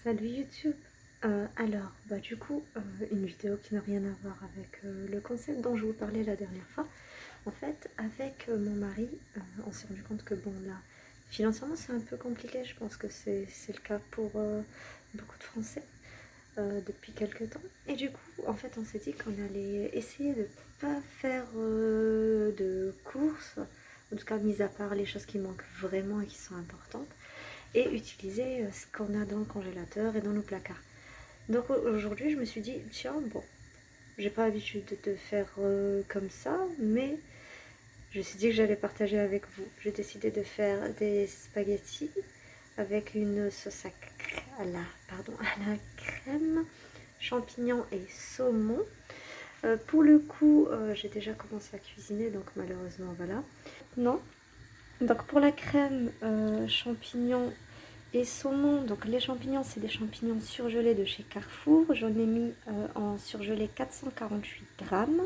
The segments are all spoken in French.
Salut YouTube. Du coup, une vidéo qui n'a rien à voir avec le concept dont je vous parlais la dernière fois. En fait, avec mon mari, on s'est rendu compte que bon là, financièrement c'est un peu compliqué. Je pense que c'est le cas pour beaucoup de Français depuis quelques temps. Et du coup, en fait, on s'est dit qu'on allait essayer de pas faire de courses, en tout cas mis à part les choses qui manquent vraiment et qui sont importantes, et utiliser ce qu'on a dans le congélateur et dans nos placards. Donc aujourd'hui, je me suis dit, tiens, bon, j'ai pas l'habitude de faire comme ça, mais je me suis dit que j'allais partager avec vous. J'ai décidé de faire des spaghettis avec une sauce à la crème, champignons et saumon. Pour le coup, j'ai déjà commencé à cuisiner, donc malheureusement, voilà. Non. Donc pour la crème, champignons et saumon, donc les champignons, c'est des champignons surgelés de chez Carrefour. J'en ai mis en surgelé 448 grammes.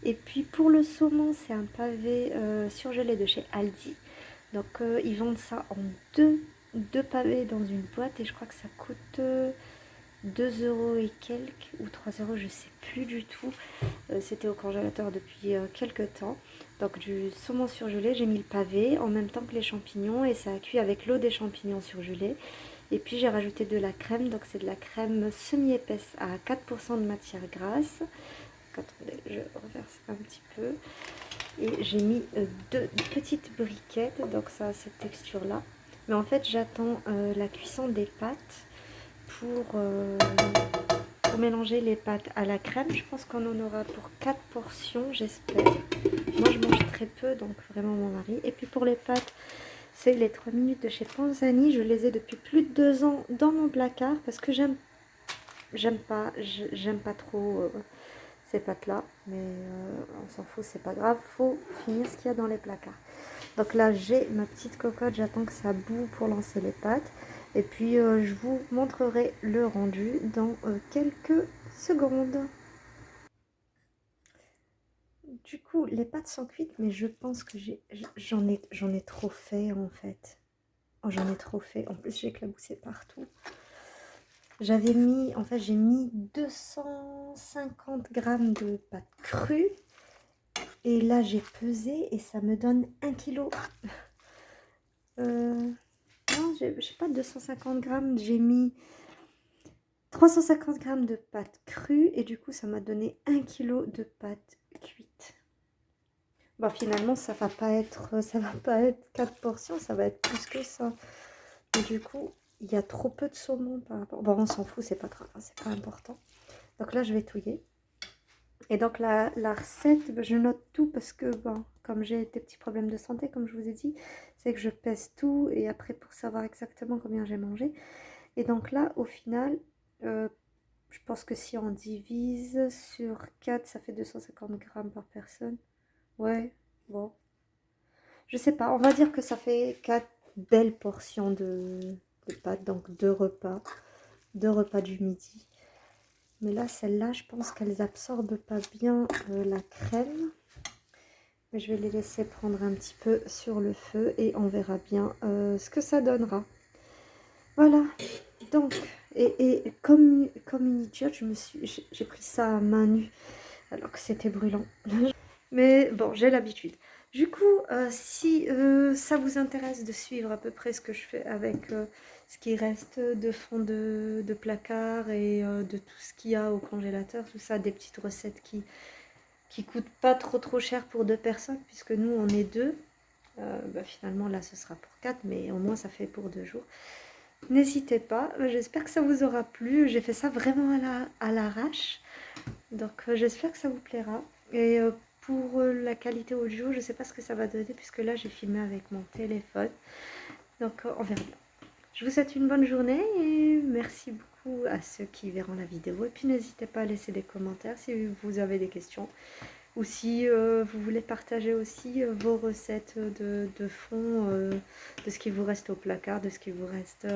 Et puis pour le saumon, c'est un pavé surgelé de chez Aldi. Donc ils vendent ça en deux pavés dans une boîte et je crois que ça coûte 2 euros et quelques ou 3 euros, je sais plus du tout. C'était au congélateur depuis quelques temps. Donc du saumon surgelé, j'ai mis le pavé en même temps que les champignons et ça a cuit avec l'eau des champignons surgelés. Et puis j'ai rajouté de la crème, donc c'est de la crème semi-épaisse à 4% de matière grasse. Attendez, je reverse un petit peu. Et j'ai mis deux petites briquettes, donc ça a cette texture-là. Mais en fait, j'attends la cuisson des pâtes pour, euh, pour mélanger les pâtes à la crème. Je pense qu'on en aura pour 4 portions, j'espère. Moi, je mange très peu, donc vraiment mon mari. Et puis pour les pâtes, c'est les 3 minutes de chez Panzani. Je les ai depuis plus de 2 ans dans mon placard parce que j'aime pas trop ces pâtes-là. Mais on s'en fout, c'est pas grave. Faut finir ce qu'il y a dans les placards. Donc là, j'ai ma petite cocotte. J'attends que ça boue pour lancer les pâtes. Et puis, je vous montrerai le rendu dans quelques secondes. Du coup, les pâtes sont cuites, mais je pense que j'en ai trop fait en fait. Oh, j'en ai trop fait. En plus, j'ai éclaboussé partout. En fait, j'ai mis 250 grammes de pâtes crues. Et là, j'ai pesé et ça me donne 1 kilo. Non, j'ai pas 250 grammes. J'ai mis 350 grammes de pâtes crues. Et du coup, ça m'a donné 1 kilo de pâtes cuites. Bon, finalement, ça va pas être 4 portions, ça va être plus que ça. Et du coup, il y a trop peu de saumon par rapport. Bon, on s'en fout, c'est pas grave, hein, c'est pas important. Donc là, je vais touiller. Et donc la recette, je note tout parce que, bon, comme j'ai des petits problèmes de santé, comme je vous ai dit, c'est que je pèse tout et après pour savoir exactement combien j'ai mangé. Et donc là, au final, je pense que si on divise sur 4, ça fait 250 grammes par personne. Ouais, bon. Je sais pas, on va dire que ça fait 4 belles portions de pâtes, donc deux repas du midi. Mais là, celles-là, je pense qu'elles absorbent pas bien la crème. Mais je vais les laisser prendre un petit peu sur le feu et on verra bien ce que ça donnera. Voilà, donc, comme une idiote, j'ai pris ça à main nue alors que c'était brûlant. Mais bon, j'ai l'habitude. Du coup, si ça vous intéresse de suivre à peu près ce que je fais avec ce qui reste de fond de placard et de tout ce qu'il y a au congélateur, tout ça, des petites recettes qui coûtent pas trop cher pour 2 personnes, puisque nous, on est deux. Finalement, là, ce sera pour 4, mais au moins, ça fait pour 2 jours. N'hésitez pas, j'espère que ça vous aura plu. J'ai fait ça vraiment à l'arrache. Donc j'espère que ça vous plaira. Et pour la qualité audio, je ne sais pas ce que ça va donner puisque là j'ai filmé avec mon téléphone. Donc on verra bien. Je vous souhaite une bonne journée et merci beaucoup à ceux qui verront la vidéo. Et puis n'hésitez pas à laisser des commentaires si vous avez des questions. Ou si vous voulez partager aussi vos recettes de fond, de ce qui vous reste au placard, de ce qui vous reste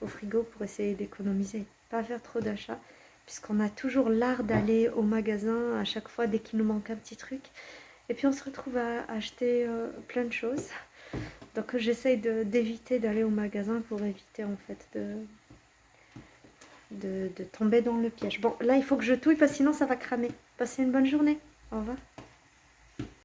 au frigo pour essayer d'économiser. Pas faire trop d'achats, puisqu'on a toujours l'art d'aller au magasin à chaque fois dès qu'il nous manque un petit truc. Et puis on se retrouve à acheter plein de choses. Donc j'essaye d'éviter d'aller au magasin pour éviter en fait de tomber dans le piège. Bon, là, il faut que je touille parce que sinon ça va cramer. Passez une bonne journée. Au revoir.